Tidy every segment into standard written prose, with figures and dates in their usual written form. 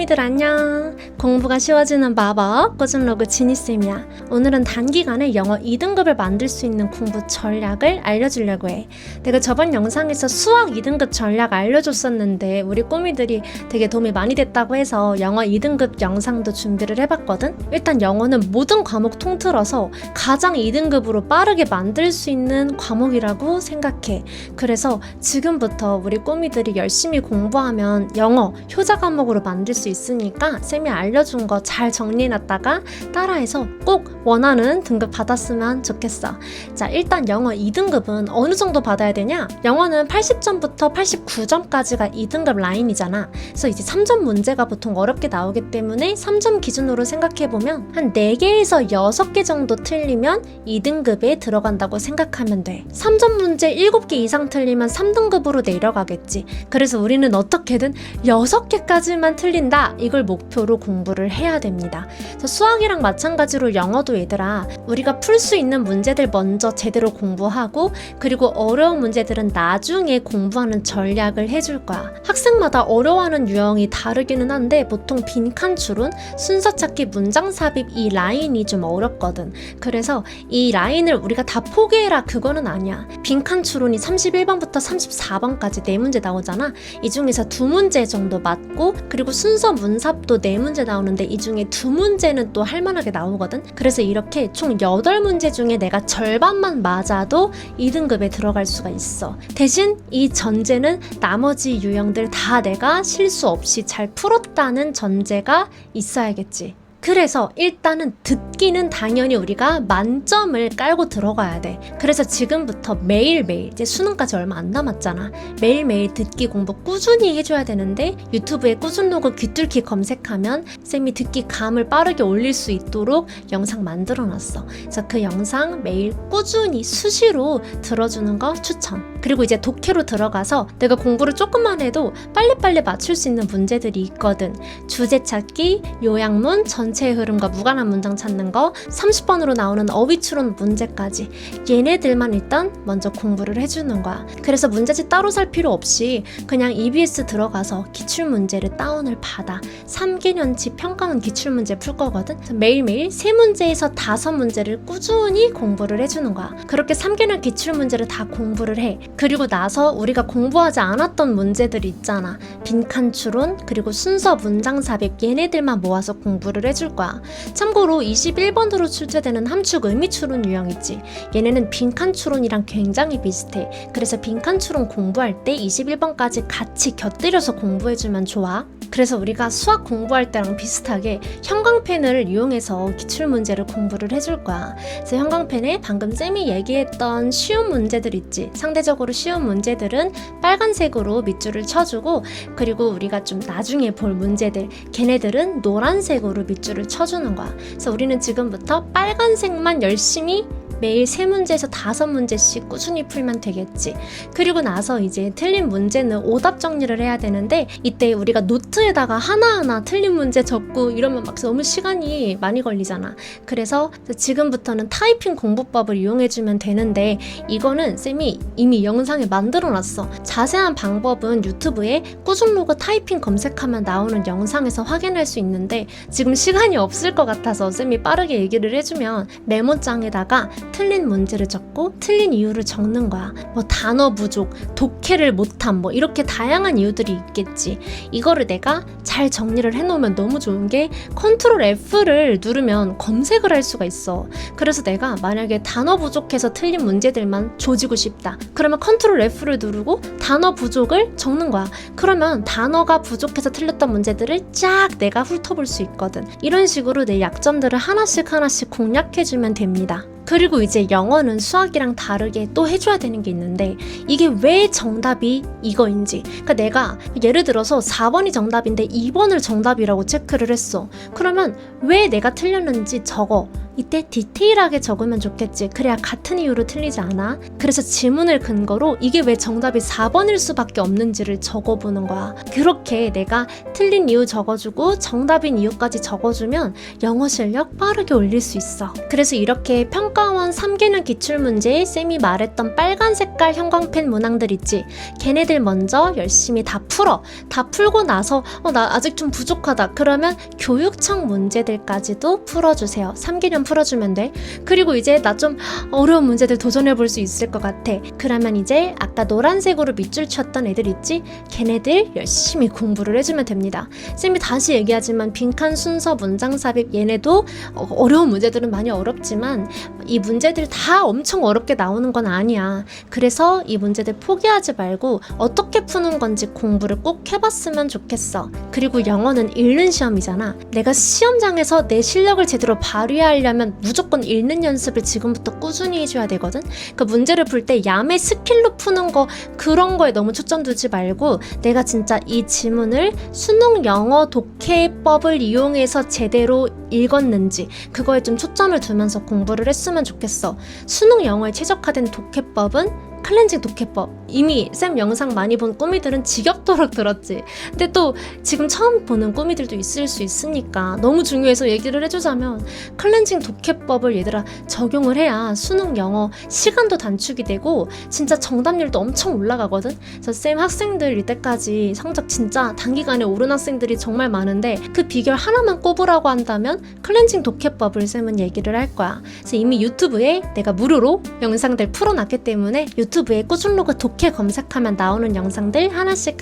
꼬미들 안녕. 공부가 쉬워지는 마법 꾸준로그 지니쌤이야. 오늘은 단기간에 영어 2등급을 만들 수 있는 공부 전략을 알려주려고 해. 내가 저번 영상에서 수학 2등급 전략 알려줬었는데 우리 꼬미들이 되게 도움이 많이 됐다고 해서 영어 2등급 영상도 준비를 해봤거든. 일단 영어는 모든 과목 통틀어서 가장 2등급으로 빠르게 만들 수 있는 과목이라고 생각해. 그래서 지금부터 우리 꼬미들이 열심히 공부하면 영어 효자 과목으로 만들 수 있으니까 쌤이 알려준 거 잘 정리해놨다가 따라해서 꼭 원하는 등급 받았으면 좋겠어. 자, 일단 영어 2등급은 어느 정도 받아야 되냐? 영어는 80점부터 89점까지가 2등급 라인이잖아. 그래서 이제 3점 문제가 보통 어렵게 나오기 때문에 3점 기준으로 생각해보면 한 4개에서 6개 정도 틀리면 2등급에 들어간다고 생각하면 돼. 3점 문제 7개 이상 틀리면 3등급으로 내려가겠지. 그래서 우리는 어떻게든 6개까지만 틀린다, 이걸 목표로 공부를 해야 됩니다. 수학이랑 마찬가지로 영어도 얘들아, 우리가 풀 수 있는 문제들 먼저 제대로 공부하고 그리고 어려운 문제들은 나중에 공부하는 전략을 해줄 거야. 학생마다 어려워하는 유형이 다르기는 한데 보통 빈칸 추론, 순서 찾기, 문장 삽입 이 라인이 좀 어렵거든. 그래서 이 라인을 우리가 다 포기해라 그거는 아니야. 빈칸 추론이 31번부터 34번까지 4문제 나오잖아. 이 중에서 2문제 정도 맞고 그리고 순서 문삽도 4문제 나오는데 이 중에 2문제는 또 할만하게 나오거든. 그래서 이렇게 총 8문제 중에 내가 절반만 맞아도 2등급에 들어갈 수가 있어. 대신 이 전제는 나머지 유형들 다 내가 실수 없이 잘 풀었다는 전제가 있어야겠지. 그래서 일단은 듣기는 당연히 우리가 만점을 깔고 들어가야 돼. 그래서 지금부터 매일매일, 이제 수능까지 얼마 안 남았잖아. 매일매일 듣기 공부 꾸준히 해줘야 되는데 유튜브에 꾸준로그 귀뚫기 검색하면 쌤이 듣기 감을 빠르게 올릴 수 있도록 영상 만들어놨어. 그래서 그 영상 매일 꾸준히 수시로 들어주는 거 추천. 그리고 이제 독해로 들어가서 내가 공부를 조금만 해도 빨리빨리 맞출 수 있는 문제들이 있거든. 주제 찾기, 요약문, 전체의 흐름과 무관한 문장 찾는 거, 30번으로 나오는 어휘 추론 문제까지 얘네들만 일단 먼저 공부를 해주는 거야. 그래서 문제집 따로 살 필요 없이 그냥 EBS 들어가서 기출문제를 다운을 받아 3개년치 평가원 기출문제 풀 거거든. 매일매일 3문제에서 5문제를 꾸준히 공부를 해주는 거야. 그렇게 3개년 기출문제를 다 공부를 해. 그리고 나서 우리가 공부하지 않았던 문제들이 있잖아. 빈칸 추론, 그리고 순서 문장 삽입 얘네들만 모아서 공부를 해줄 거야. 참고로 21번으로 출제되는 함축 의미 추론 유형 있지. 얘네는 빈칸 추론이랑 굉장히 비슷해. 그래서 빈칸 추론 공부할 때 21번까지 같이 곁들여서 공부해주면 좋아. 그래서 우리가 수학 공부할 때랑 비슷하게 형광펜을 이용해서 기출문제를 공부를 해줄 거야. 그래서 형광펜에 방금 쌤이 얘기했던 쉬운 문제들 있지. 상대적으로 쉬운 문제들은 빨간색으로 밑줄을 쳐주고 그리고 우리가 좀 나중에 볼 문제들 걔네들은 노란색으로 밑줄을 쳐주는 거야. 그래서 우리는 지금부터 빨간색만 열심히 매일 3문제에서 5문제씩 꾸준히 풀면 되겠지. 그리고 나서 이제 틀린 문제는 오답 정리를 해야 되는데 이때 우리가 노트에다가 하나하나 틀린 문제 적고 이러면 막 너무 시간이 많이 걸리잖아. 그래서 지금부터는 타이핑 공부법을 이용해주면 되는데 이거는 쌤이 이미 영상에 만들어놨어. 자세한 방법은 유튜브에 꾸준로그 타이핑 검색하면 나오는 영상에서 확인할 수 있는데 지금 시간이 없을 것 같아서 쌤이 빠르게 얘기를 해주면 메모장에다가 틀린 문제를 적고 틀린 이유를 적는 거야. 뭐 단어 부족, 독해를 못함, 뭐 이렇게 다양한 이유들이 있겠지. 이거를 내가 잘 정리를 해놓으면 너무 좋은 게 컨트롤 F를 누르면 검색을 할 수가 있어. 그래서 내가 만약에 단어 부족해서 틀린 문제들만 조지고 싶다. 그러면 컨트롤 F를 누르고 단어 부족을 적는 거야. 그러면 단어가 부족해서 틀렸던 문제들을 쫙 내가 훑어볼 수 있거든. 이런 식으로 내 약점들을 하나씩 공략해주면 됩니다. 그리고 이제 영어는 수학이랑 다르게 또 해줘야 되는 게 있는데 이게 왜 정답이 이거인지. 그러니까 내가 예를 들어서 4번이 정답인데 2번을 정답이라고 체크를 했어. 그러면 왜 내가 틀렸는지 적어. 이때 디테일하게 적으면 좋겠지. 그래야 같은 이유로 틀리지 않아. 그래서 지문을 근거로 이게 왜 정답이 4번일 수밖에 없는지를 적어보는 거야. 그렇게 내가 틀린 이유 적어주고 정답인 이유까지 적어주면 영어 실력 빠르게 올릴 수 있어. 그래서 이렇게 평가원 3개년 기출문제에 쌤이 말했던 빨간 색깔 형광펜 문항들 있지. 걔네들 먼저 열심히 다 풀어. 다 풀고 나서 나 아직 좀 부족하다. 그러면 교육청 문제들까지도 풀어주세요. 3개년 풀어주면 돼. 그리고 이제 나 좀 어려운 문제들 도전해볼 수 있을 것 같아. 그러면 이제 아까 노란색으로 밑줄 쳤던 애들 있지? 걔네들 열심히 공부를 해주면 됩니다. 쌤이 다시 얘기하지만 빈칸 순서 문장 삽입 얘네도 어려운 문제들은 많이 어렵지만 이 문제들 다 엄청 어렵게 나오는 건 아니야. 그래서 이 문제들 포기하지 말고 어떻게 푸는 건지 공부를 꼭 해봤으면 좋겠어. 그리고 영어는 읽는 시험이잖아. 내가 시험장에서 내 실력을 제대로 발휘하려면 무조건 읽는 연습을 지금부터 꾸준히 해줘야 되거든. 그 문제를 풀 때 야매 스킬로 푸는 거 그런 거에 너무 초점 두지 말고 내가 진짜 이 지문을 수능 영어 독해법을 이용해서 제대로 읽었는지 그거에 좀 초점을 두면서 공부를 했으면 좋겠어. 수능 영어에 최적화된 독해법은 클렌징 독해법. 이미 쌤 영상 많이 본 꾸미들은 지겹도록 들었지. 근데 또 지금 처음 보는 꾸미들도 있을 수 있으니까 너무 중요해서 얘기를 해주자면 클렌징 독해법을 얘들아 적용을 해야 수능 영어 시간도 단축이 되고 진짜 정답률도 엄청 올라가거든. 그래서 쌤 학생들 이때까지 성적 진짜 단기간에 오른 학생들이 정말 많은데 그 비결 하나만 꼽으라고 한다면 클렌징 독해법을 쌤은 얘기를 할 거야. 그래서 이미 유튜브에 내가 무료로 영상들 풀어놨기 때문에 유튜브에 꾸준로그 독해 검색하면 나오는 영상들 하나씩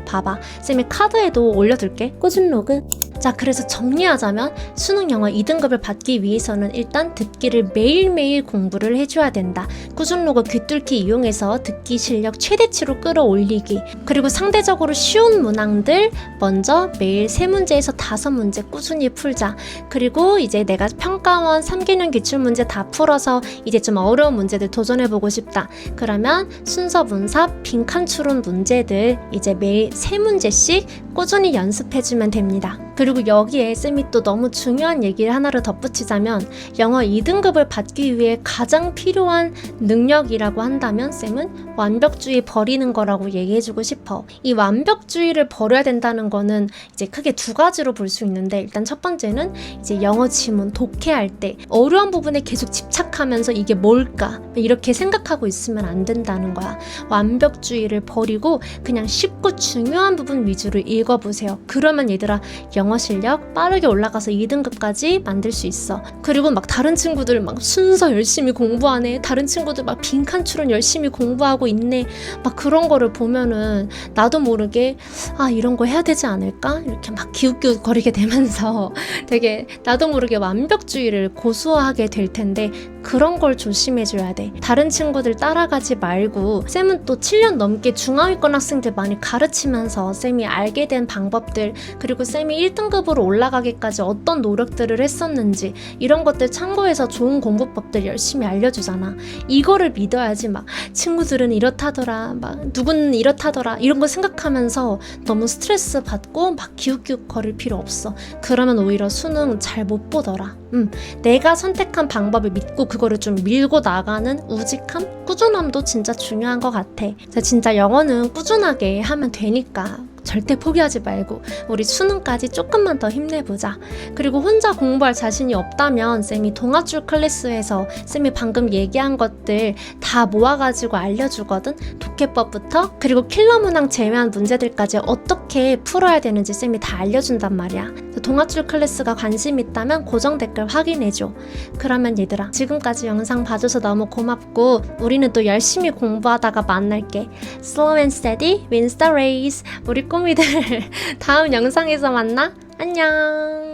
봐봐. 쌤이 카드에도 올려둘게. 꾸준로그. 자, 그래서 정리하자면 수능 영어 2등급을 받기 위해서는 일단 듣기를 매일매일 공부를 해줘야 된다. 꾸준로그 귀뚫기 이용해서 듣기 실력 최대치로 끌어올리기. 그리고 상대적으로 쉬운 문항들 먼저 매일 3문제에서 5문제 꾸준히 풀자. 그리고 이제 내가 평가원 3개년 기출문제 다 풀어서 이제 좀 어려운 문제들 도전해보고 싶다. 그러면 순서 분삽, 빈칸 추론 문제들 이제 매일 3문제씩 꾸준히 연습해주면 됩니다. 그리고 여기에 쌤이 또 너무 중요한 얘기를 하나를 덧붙이자면 영어 2등급을 받기 위해 가장 필요한 능력이라고 한다면 쌤은 완벽주의 버리는 거라고 얘기해주고 싶어. 이 완벽주의를 버려야 된다는 거는 이제 크게 2가지로 볼 수 있는데 일단 첫 번째는 이제 영어 지문 독해할 때 어려운 부분에 계속 집착하면서 이게 뭘까 이렇게 생각하고 있으면 안 된다는 거야. 완벽주의를 버리고 그냥 쉽고 중요한 부분 위주로 읽어보세요. 그러면 얘들아 영어 실력 빠르게 올라가서 2등급까지 만들 수 있어. 그리고 막 다른 친구들 막 순서 열심히 공부하네. 다른 친구들 막 빈칸 추론 열심히 공부하고 있네. 막 그런 거를 보면은 나도 모르게 이런 거 해야 되지 않을까? 이렇게 막 기웃기웃거리게 되면서 되게 나도 모르게 완벽주의를 고수하게 될 텐데 그런 걸 조심해줘야 돼. 다른 친구들 따라가지 말고 쌤은 또 7년 넘게 중하위권 학생들 많이 가르치면서 쌤이 알게 된 방법들 그리고 쌤이 1등급으로 올라가기까지 어떤 노력들을 했었는지 이런 것들 참고해서 좋은 공부법들 열심히 알려주잖아. 이거를 믿어야지 막 친구들은 이렇다더라 막 누구는 이렇다더라 이런 거 생각하면서 너무 스트레스 받고 막 기웃기웃거릴 필요 없어. 그러면 오히려 수능 잘 못 보더라. 내가 선택한 방법을 믿고 그거를 좀 밀고 나가는 우직함, 꾸준함도 진짜 중요한 것 같아. 진짜 영어는 꾸준하게 하면 되니까 절대 포기하지 말고 우리 수능까지 조금만 더 힘내보자. 그리고 혼자 공부할 자신이 없다면 쌤이 동아줄 클래스에서 쌤이 방금 얘기한 것들 다 모아가지고 알려주거든. 독해법부터 그리고 킬러 문항 제외한 문제들까지 어떻게 풀어야 되는지 쌤이 다 알려준단 말이야. 동아줄 클래스가 관심 있다면 고정 댓글 확인해줘. 그러면 얘들아 지금까지 영상 봐줘서 너무 고맙고 우리는 또 열심히 공부하다가 만날게. Slow and steady wins the race. 우리 꼬미들 다음 영상에서 만나. 안녕.